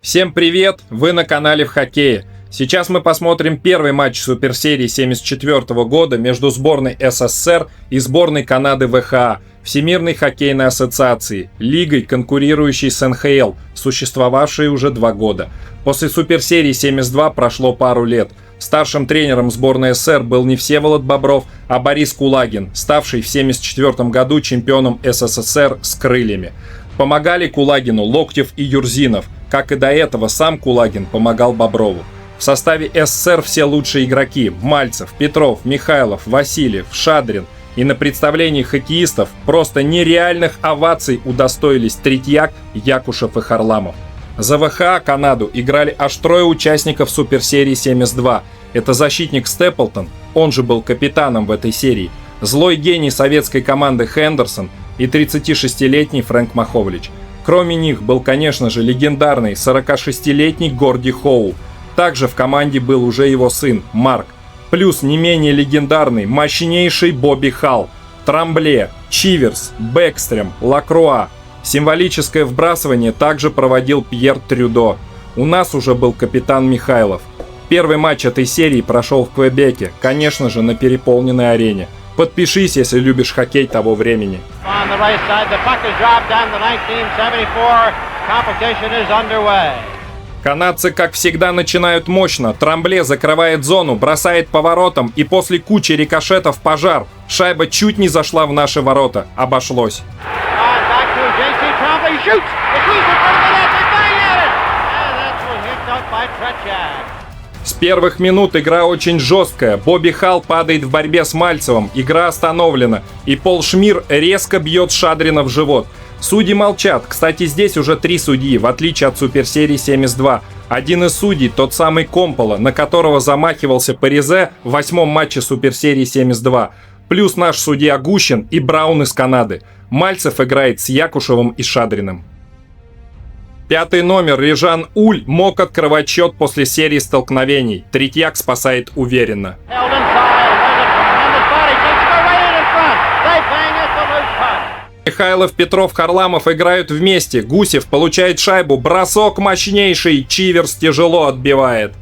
Всем привет! Вы на канале в хоккее. Сейчас мы посмотрим первый матч суперсерии 1974 года между сборной СССР и сборной Канады ВХА, Всемирной хоккейной ассоциации, лигой, конкурирующей с НХЛ, существовавшей уже 2 года. После суперсерии 72 прошло пару лет. Старшим тренером сборной СССР был не Всеволод Бобров, а Борис Кулагин, ставший в 1974 году чемпионом СССР с крыльями. Помогали Кулагину Локтев и Юрзинов. Как и до этого, сам Кулагин помогал Боброву. В составе СССР все лучшие игроки – Мальцев, Петров, Михайлов, Васильев, Шадрин. И на представлении хоккеистов просто нереальных оваций удостоились Третьяк, Якушев и Харламов. За ВХА Канаду играли аж 3 участников суперсерии 72. Это защитник Степлтон, он же был капитаном в этой серии, злой гений советской команды Хендерсон и 36-летний Фрэнк Маховлич. Кроме них был, конечно же, легендарный 46-летний Горди Хоу. Также в команде был уже его сын Марк. Плюс не менее легендарный, мощнейший Бобби Халл, Трамбле, Чиверс, Бэкстрем, Лакруа. Символическое вбрасывание также проводил Пьер Трюдо. У нас уже был капитан Михайлов. Первый матч этой серии прошел в Квебеке, конечно же, на переполненной арене. Подпишись, если любишь хоккей того времени. Канадцы, как всегда, начинают мощно. Трамбле закрывает зону, бросает поворотом, и после кучи рикошетов пожар. Шайба чуть не зашла в наши ворота. Обошлось. С первых минут игра очень жесткая. Бобби Халл падает в борьбе с Мальцевым. Игра остановлена. И Пол Шмир резко бьет Шадрина в живот. Судьи молчат. Кстати, здесь уже 3 судьи, в отличие от суперсерии 72. Один из судей, тот самый Компола, на которого замахивался Паризе в 8-м матче суперсерии 72. Плюс наш судья Гущин и Браун из Канады. Мальцев играет с Якушевым и Шадриным. 5-й номер Режан Уль мог открывать счет после серии столкновений. Третьяк спасает уверенно. Михайлов, Петров, Харламов играют вместе. Гусев получает шайбу. Бросок мощнейший. Чиверс тяжело отбивает.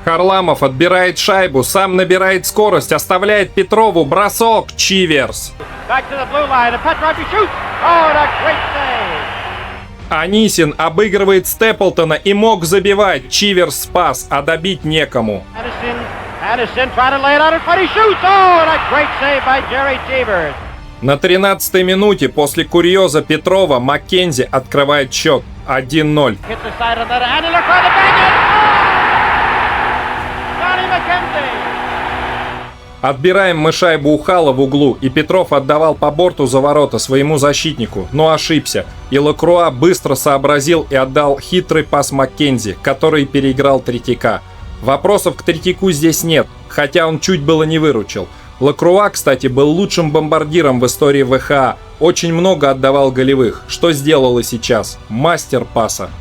Харламов отбирает шайбу, сам набирает скорость, оставляет Петрову. Бросок. Чиверс. Анисин обыгрывает Степлтона и мог забивать. Чиверс спас, а добить некому. На 13-й минуте после курьеза Петрова Маккензи открывает счет 1-0. Отбираем мы шайбу у Халла в углу, и Петров отдавал по борту за ворота своему защитнику, но ошибся. И Лакруа быстро сообразил и отдал хитрый пас Маккензи, который переиграл Третьяка. Вопросов к Третьяку здесь нет, хотя он чуть было не выручил. Лакруа, кстати, был лучшим бомбардиром в истории ВХА, очень много отдавал голевых, что сделал и сейчас. Мастер паса.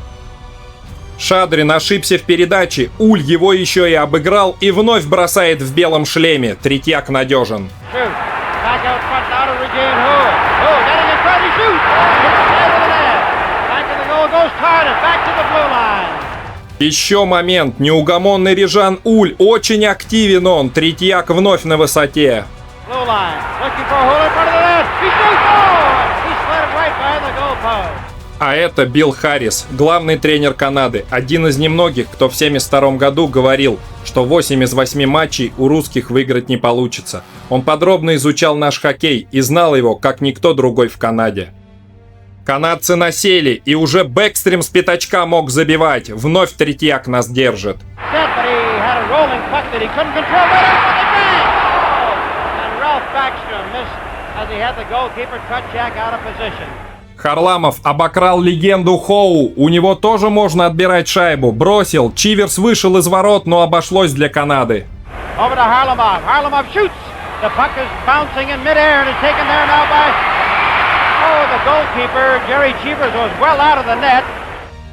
Шадрин ошибся в передаче, Уль его еще и обыграл и вновь бросает в белом шлеме. Третьяк надежен. Еще момент. Неугомонный Режан Уль. Очень активен он. Третьяк вновь на высоте. А это Билл Харрис, главный тренер Канады. Один из немногих, кто в 1972 году говорил, что 8 из 8 матчей у русских выиграть не получится. Он подробно изучал наш хоккей и знал его, как никто другой в Канаде. Канадцы насели, и уже Бэкстрем с пятачка мог забивать. Вновь Третьяк нас держит. Харламов обокрал легенду Хоу. У него тоже можно отбирать шайбу. Бросил. Чиверс вышел из ворот, но обошлось для Канады.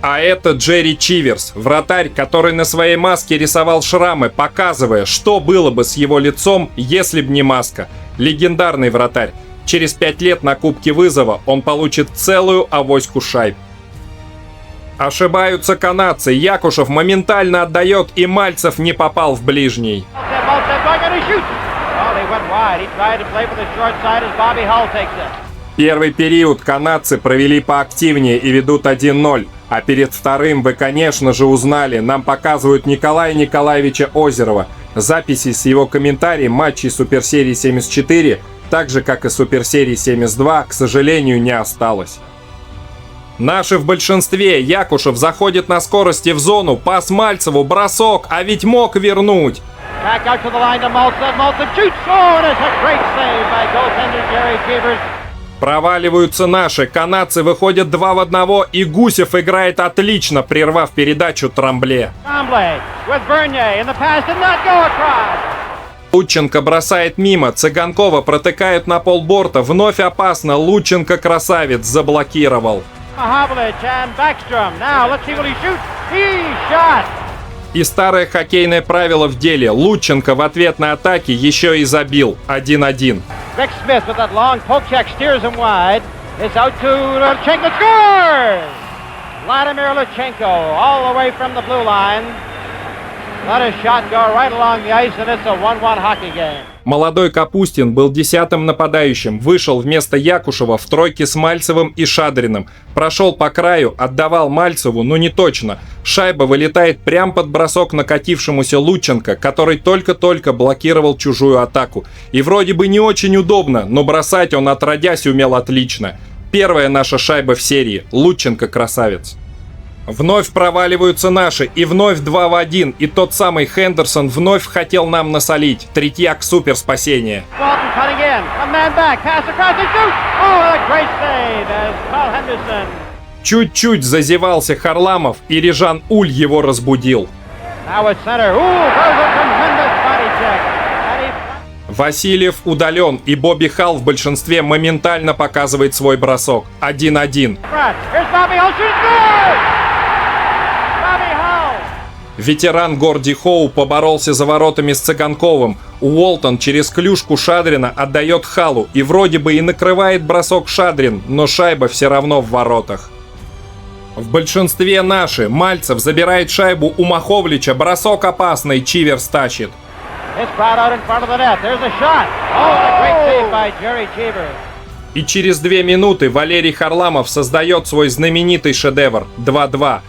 А это Джерри Чиверс, вратарь, который на своей маске рисовал шрамы, показывая, что было бы с его лицом, если б не маска. Легендарный вратарь. Через 5 лет на Кубке Вызова он получит целую авоську шайб. Ошибаются канадцы. Якушев моментально отдает, и Мальцев не попал в ближний. Первый период канадцы провели поактивнее и ведут 1-0. А перед вторым вы, конечно же, узнали. Нам показывают Николая Николаевича Озерова. Записи с его комментарием матчей Суперсерии 74, так же как и Суперсерии 72, к сожалению, не осталось. Наши в большинстве. Якушев заходит на скорости в зону. Пас Мальцеву, бросок, а ведь мог вернуть. Проваливаются наши. Канадцы выходят 2 в 1, и Гусев играет отлично, прервав передачу Трамбле. Лученко бросает мимо. Цыганкова протыкают на полборта. Вновь опасно. Лученко красавец заблокировал. И старое хоккейное правило в деле. Лученко в ответ на атаки еще и забил. 1-1. Rick Smith with that long poke check steers him wide. It's out to Luchenko. Scores! Vladimir Luchenko all the way from the blue line. Let his shot go right along the ice, and it's a 1-1 hockey game. Молодой Капустин был 10-м нападающим, вышел вместо Якушева в тройке с Мальцевым и Шадриным. Прошел по краю, отдавал Мальцеву, но не точно. Шайба вылетает прямо под бросок накатившемуся Лученко, который только-только блокировал чужую атаку. И вроде бы не очень удобно, но бросать он отродясь умел отлично. Первая наша шайба в серии. Лученко красавец. Вновь проваливаются наши, и вновь 2 в 1, и тот самый Хендерсон вновь хотел нам насолить. Третьяк супер спасение. Чуть-чуть зазевался Харламов, и Режан Уль его разбудил. Васильев удален, и Бобби Халл в большинстве моментально показывает свой бросок. 1-1. Ветеран Горди Хоу поборолся за воротами с Цыганковым. Уолтон через клюшку Шадрина отдает Халу, и вроде бы и накрывает бросок Шадрин, но шайба все равно в воротах. В большинстве наши. Мальцев забирает шайбу у Маховлича, бросок опасный, Чиверс тащит. И через 2 минуты Валерий Харламов создает свой знаменитый шедевр 2-2.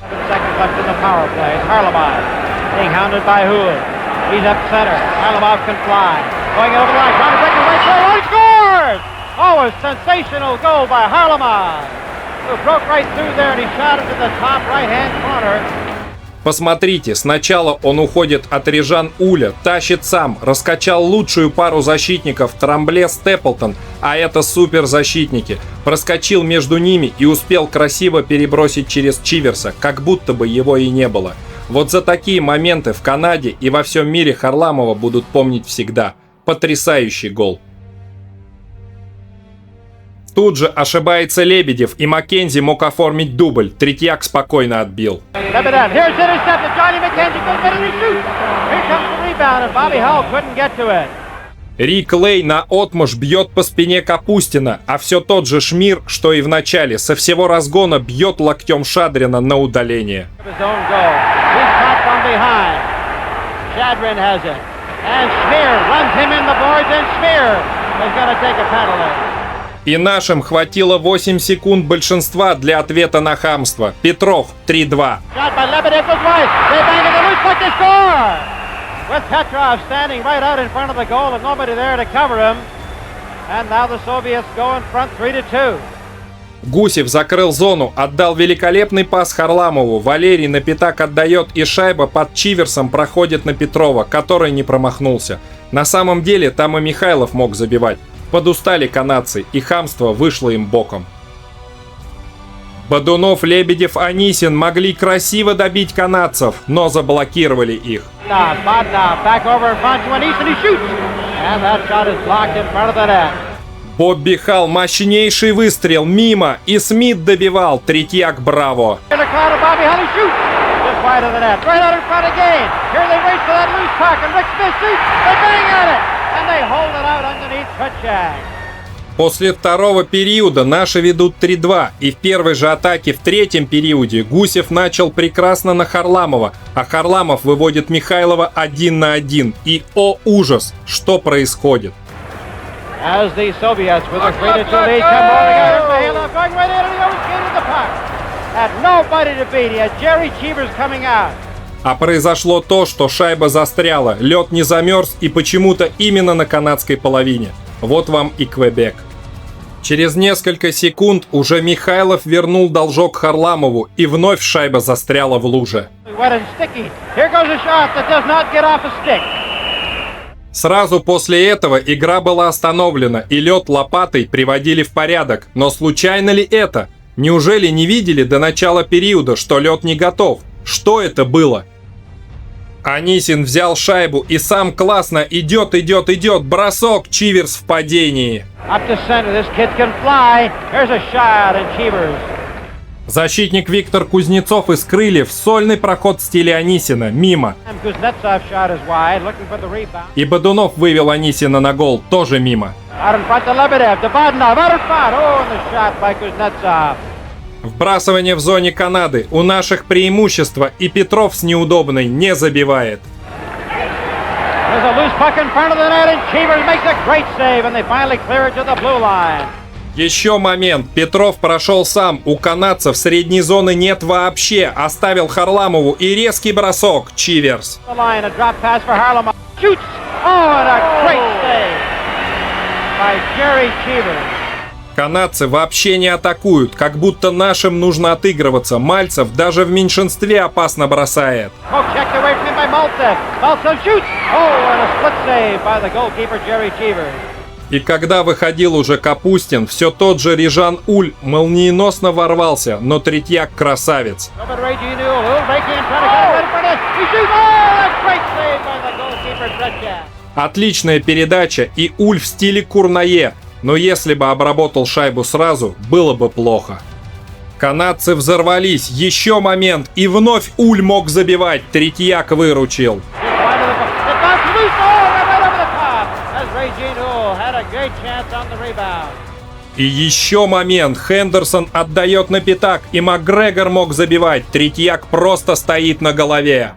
Посмотрите, сначала он уходит от Режан Уля, тащит сам, раскачал лучшую пару защитников Трамбле Степлтон, а это суперзащитники, проскочил между ними и успел красиво перебросить через Чиверса, как будто бы его и не было. Вот за такие моменты в Канаде и во всем мире Харламова будут помнить всегда. Потрясающий гол. Тут же ошибается Лебедев, и Маккензи мог оформить дубль. Третьяк спокойно отбил. Рик Лей наотмашь бьет по спине Капустина, а все тот же Шмир, что и в начале, со всего разгона бьет локтем Шадрина на удаление. И нашим хватило 8 секунд большинства для ответа на хамство. Петров 3-2. Гусев закрыл зону, отдал великолепный пас Харламову. Валерий на пятак отдает, и шайба под Чиверсом проходит на Петрова, который не промахнулся. На самом деле там и Михайлов мог забивать. Подустали канадцы, и хамство вышло им боком. Бодунов, Лебедев, Анисин могли красиво добить канадцев, но заблокировали их. Бобби Халл, мощнейший выстрел, мимо, и Смит добивал. Третьяк, браво! После второго периода наши ведут 3-2, и в первой же атаке в третьем периоде Гусев начал прекрасно на Харламова, а Харламов выводит Михайлова 1-1. И, о ужас, что происходит? As the Soviets with a 3-2 lead come rolling out, Mikhailov going right in and he overskated the puck. Had nobody to beat. He had Jerry Cheevers coming out. А произошло то, что шайба застряла, лед не замерз и почему-то именно на канадской половине. Вот вам и Квебек. Через несколько секунд уже Михайлов вернул должок Харламову, и вновь шайба застряла в луже. Сразу после этого игра была остановлена, и лед лопатой приводили в порядок. Но случайно ли это? Неужели не видели до начала периода, что лед не готов? Что это было? Анисин взял шайбу и сам классно идет, бросок, Чиверс в падении. Защитник Виктор Кузнецов из Крыльев, сольный проход в стиле Анисина, мимо. И Бодунов вывел Анисина на гол, тоже мимо. Вбрасывание в зоне Канады. У наших преимущество, и Петров с неудобной не забивает. Еще момент. Петров прошел сам. У канадцев средней зоны нет вообще. Оставил Харламову и резкий бросок. Чиверс. Канадцы вообще не атакуют, как будто нашим нужно отыгрываться. Мальцев даже в меньшинстве опасно бросает. И когда выходил уже Капустин, все тот же Рижан Уль молниеносно ворвался, но Третьяк красавец. Отличная передача, и Уль в стиле Курнае. Но если бы обработал шайбу сразу, было бы плохо. Канадцы взорвались, еще момент, и вновь Уль мог забивать, Третьяк выручил. И еще момент, Хендерсон отдает на пятак, и Макгрегор мог забивать, Третьяк просто стоит на голове.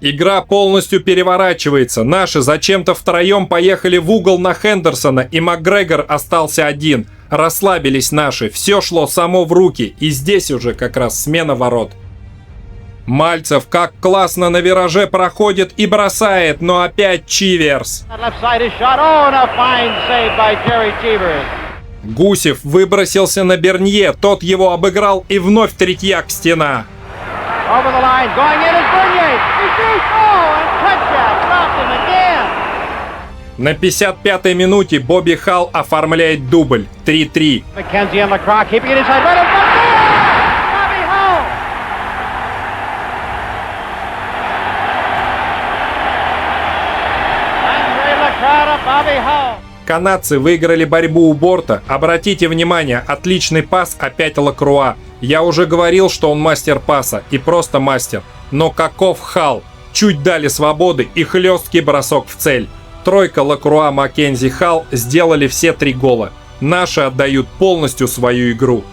Игра полностью переворачивается. Наши зачем-то втроем поехали в угол на Хендерсона, и Макгрегор остался один. Расслабились наши, все шло само в руки, и здесь уже как раз смена ворот. Мальцев как классно на вираже проходит и бросает, но опять Чиверс. Гусев выбросился на Бернье, тот его обыграл, и вновь Третьяк стена. На 55-й минуте Бобби Халл оформляет дубль 3-3. Канадцы выиграли борьбу у борта. Обратите внимание, отличный пас опять Лакруа. Я уже говорил, что он мастер паса, и просто мастер. Но каков Халл? Чуть дали свободы и хлесткий бросок в цель. Тройка Лакруа, Маккензи, Халл сделали все 3 гола. Наши отдают полностью свою игру.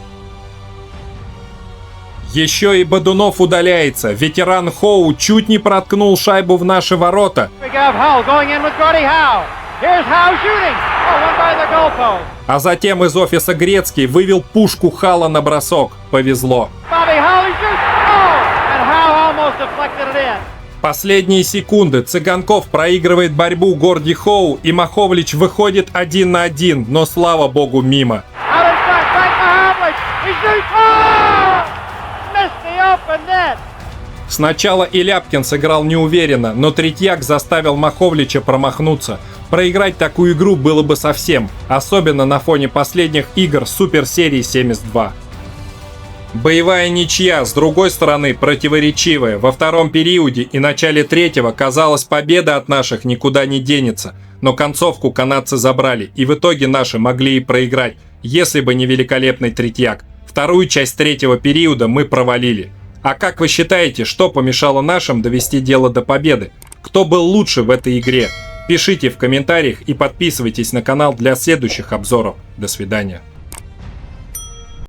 Еще и Бодунов удаляется. Ветеран Хоу чуть не проткнул шайбу в наши ворота. А затем из офиса Грецкий вывел пушку Халла на бросок. Повезло. Последние секунды. Цыганков проигрывает борьбу Горди Хоу, и Маховлич выходит 1 на 1, но слава богу мимо. Сначала и Ляпкин сыграл неуверенно, но Третьяк заставил Маховлича промахнуться. Проиграть такую игру было бы совсем, особенно на фоне последних игр Суперсерии 72. Боевая ничья, с другой стороны, противоречивая. Во втором периоде и начале третьего, казалось, победа от наших никуда не денется. Но концовку канадцы забрали, и в итоге наши могли и проиграть, если бы не великолепный Третьяк. Вторую часть третьего периода мы провалили. А как вы считаете, что помешало нашим довести дело до победы? Кто был лучше в этой игре? Пишите в комментариях и подписывайтесь на канал для следующих обзоров. До свидания.